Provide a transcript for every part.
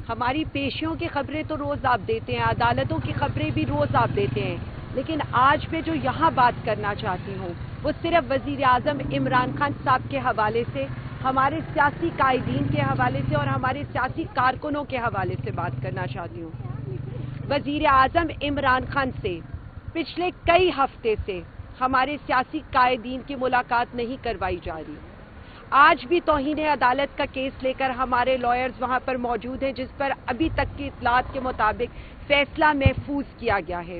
ہماری پیشیوں کی خبریں تو روز آپ دیتے ہیں، عدالتوں کی خبریں بھی روز آپ دیتے ہیں، لیکن آج میں جو یہاں بات کرنا چاہتی ہوں وہ صرف وزیر اعظم عمران خان صاحب کے حوالے سے، ہمارے سیاسی قائدین کے حوالے سے اور ہمارے سیاسی کارکنوں کے حوالے سے بات کرنا چاہتی ہوں۔ وزیر اعظم عمران خان سے پچھلے کئی ہفتے سے ہمارے سیاسی قائدین کی ملاقات نہیں کروائی جا رہی۔ آج بھی توہین عدالت کا کیس لے کر ہمارے لائرز وہاں پر موجود ہیں، جس پر ابھی تک کی اطلاعات کے مطابق فیصلہ محفوظ کیا گیا ہے۔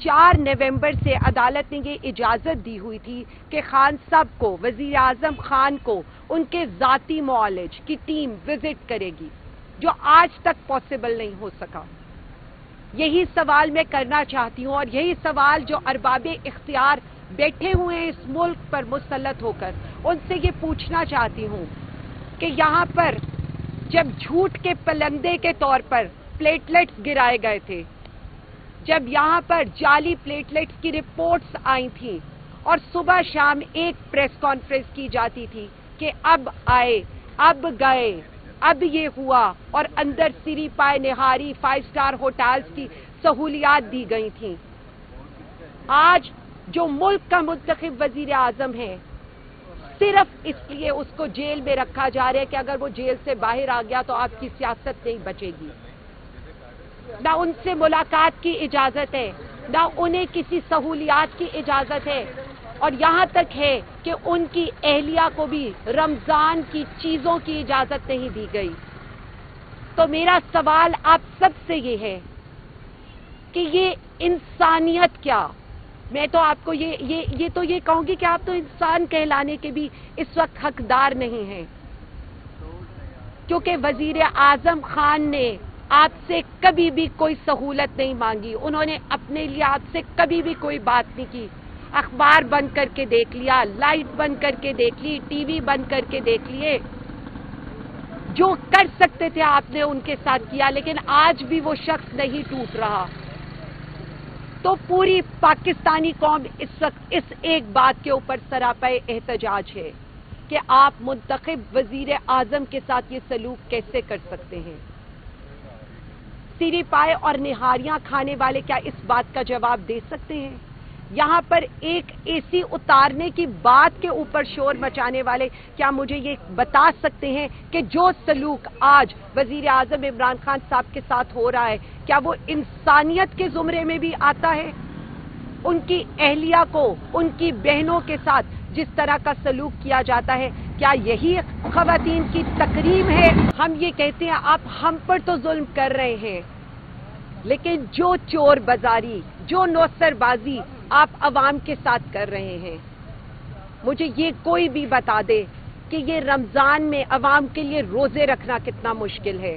4 نومبر سے عدالت نے یہ اجازت دی ہوئی تھی کہ خان صاحب کو، وزیر اعظم خان کو، ان کے ذاتی معالج کی ٹیم وزٹ کرے گی، جو آج تک پاسبل نہیں ہو سکا۔ یہی سوال میں کرنا چاہتی ہوں، اور یہی سوال جو ارباب اختیار بیٹھے ہوئے ہیں اس ملک پر مسلط ہو کر، ان سے یہ پوچھنا چاہتی ہوں کہ یہاں پر جب جھوٹ کے پلندے کے طور پر پلیٹلیٹس گرائے گئے تھے، جب یہاں پر جعلی پلیٹلیٹس کی رپورٹس آئی تھیں اور صبح شام ایک پریس کانفرنس کی جاتی تھی کہ اب آئے، اب گئے، اب یہ ہوا، اور اندر سری پائے نہاری 5 اسٹار ہوٹلز کی سہولیات دی گئی تھیں، آج جو ملک کا منتخب وزیر اعظم ہے، صرف اس لیے اس کو جیل میں رکھا جا رہا ہے کہ اگر وہ جیل سے باہر آ گیا تو آپ کی سیاست نہیں بچے گی۔ نہ ان سے ملاقات کی اجازت ہے، نہ انہیں کسی سہولیات کی اجازت ہے، اور یہاں تک ہے کہ ان کی اہلیہ کو بھی رمضان کی چیزوں کی اجازت نہیں دی گئی۔ تو میرا سوال آپ سب سے یہ ہے کہ یہ انسانیت کیا؟ میں تو آپ کو یہ کہوں گی کہ آپ تو انسان کہلانے کے بھی اس وقت حقدار نہیں ہیں، کیونکہ وزیر اعظم خان نے آپ سے کبھی بھی کوئی سہولت نہیں مانگی، انہوں نے اپنے لیے آپ سے کبھی بھی کوئی بات نہیں کی۔ اخبار بند کر کے دیکھ لیا، لائٹ بند کر کے دیکھ لی، ٹی وی بند کر کے دیکھ لیے، جو کر سکتے تھے آپ نے ان کے ساتھ کیا، لیکن آج بھی وہ شخص نہیں ٹوٹ رہا۔ تو پوری پاکستانی قوم اس وقت اس ایک بات کے اوپر سراپے احتجاج ہے کہ آپ منتخب وزیر اعظم کے ساتھ یہ سلوک کیسے کر سکتے ہیں؟ سری پائے اور نہاریاں کھانے والے کیا اس بات کا جواب دے سکتے ہیں؟ یہاں پر ایک اے سی اتارنے کی بات کے اوپر شور مچانے والے کیا مجھے یہ بتا سکتے ہیں کہ جو سلوک آج وزیر اعظم عمران خان صاحب کے ساتھ ہو رہا ہے کیا وہ انسانیت کے زمرے میں بھی آتا ہے؟ ان کی اہلیہ کو، ان کی بہنوں کے ساتھ جس طرح کا سلوک کیا جاتا ہے، کیا یہی خواتین کی تکریم ہے؟ ہم یہ کہتے ہیں آپ ہم پر تو ظلم کر رہے ہیں، لیکن جو چور بازاری، جو نوسر بازی آپ عوام کے ساتھ کر رہے ہیں، مجھے یہ کوئی بھی بتا دے کہ یہ رمضان میں عوام کے لیے روزے رکھنا کتنا مشکل ہے۔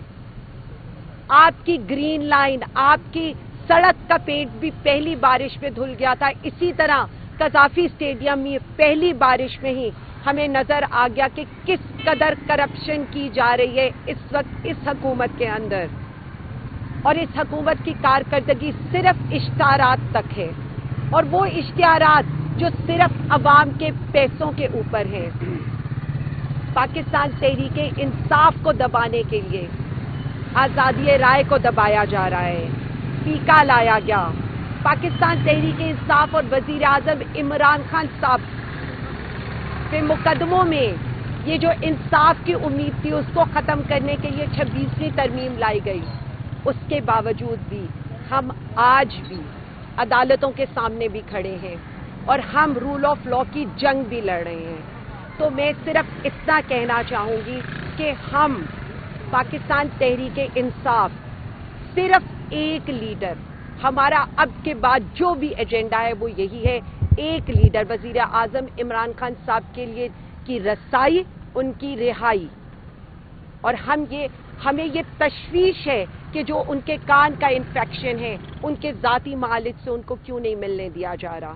آپ کی گرین لائن، آپ کی سڑک کا پینٹ بھی پہلی بارش میں دھل گیا تھا، اسی طرح قذافی اسٹیڈیم میں پہلی بارش میں ہی ہمیں نظر آ گیا کہ کس قدر کرپشن کی جا رہی ہے اس وقت اس حکومت کے اندر، اور اس حکومت کی کارکردگی صرف اشتہارات تک ہے، اور وہ اشتہارات جو صرف عوام کے پیسوں کے اوپر ہیں۔ پاکستان تحریک انصاف کو دبانے کے لیے آزادی رائے کو دبایا جا رہا ہے، پیکا لایا گیا۔ پاکستان تحریک انصاف اور وزیر اعظم عمران خان صاحب کے مقدموں میں یہ جو انصاف کی امید تھی اس کو ختم کرنے کے لیے 26ویں ترمیم لائی گئی، اس کے باوجود بھی ہم آج بھی عدالتوں کے سامنے بھی کھڑے ہیں اور ہم رول آف لا کی جنگ بھی لڑ رہے ہیں۔ تو میں صرف اتنا کہنا چاہوں گی کہ ہم پاکستان تحریک انصاف صرف ایک لیڈر، ہمارا اب کے بعد جو بھی ایجنڈا ہے وہ یہی ہے، ایک لیڈر وزیر اعظم عمران خان صاحب کے لیے کی رسائی، ان کی رہائی، اور ہمیں یہ تشویش ہے کہ جو ان کے کان کا انفیکشن ہے ان کے ذاتی معالج سے ان کو کیوں نہیں ملنے دیا جا رہا۔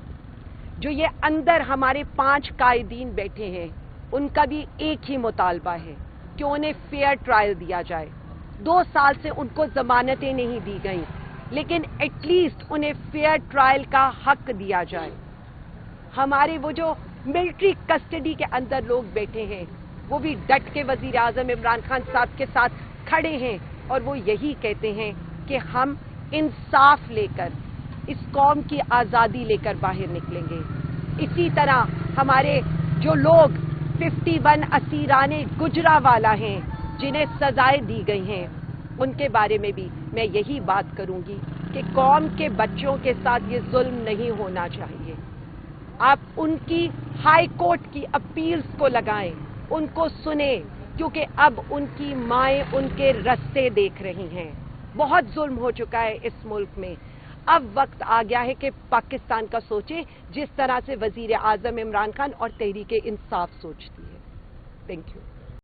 جو یہ اندر ہمارے 5 قائدین بیٹھے ہیں ان کا بھی ایک ہی مطالبہ ہے کہ انہیں فیئر ٹرائل دیا جائے۔ 2 سال سے ان کو ضمانتیں نہیں دی گئیں، لیکن ایٹ لیسٹ انہیں فیئر ٹرائل کا حق دیا جائے۔ ہمارے وہ جو ملٹری کسٹڈی کے اندر لوگ بیٹھے ہیں وہ بھی ڈٹ کے وزیر اعظم عمران خان صاحب کے ساتھ کھڑے ہیں اور وہ یہی کہتے ہیں کہ ہم انصاف لے کر اس قوم کی آزادی لے کر باہر نکلیں گے. اسی طرح ہمارے جو لوگ 51 اسیران گجرانوالہ ہیں جنہیں سزائیں دی گئی ہیں ان کے بارے میں بھی میں یہی بات کروں گی کہ قوم کے بچوں کے ساتھ یہ ظلم نہیں ہونا چاہیے. آپ ان کی ہائی کورٹ کی اپیلز کو لگائیں, ان کو سنیں, کیونکہ اب ان کی مائیں ان کے رستے دیکھ رہی ہیں. بہت ظلم ہو چکا ہے اس ملک میں. اب وقت آ گیا ہے کہ پاکستان کا سوچیں جس طرح سے وزیر اعظم عمران خان اور تحریک انصاف سوچتی ہے. Thank you.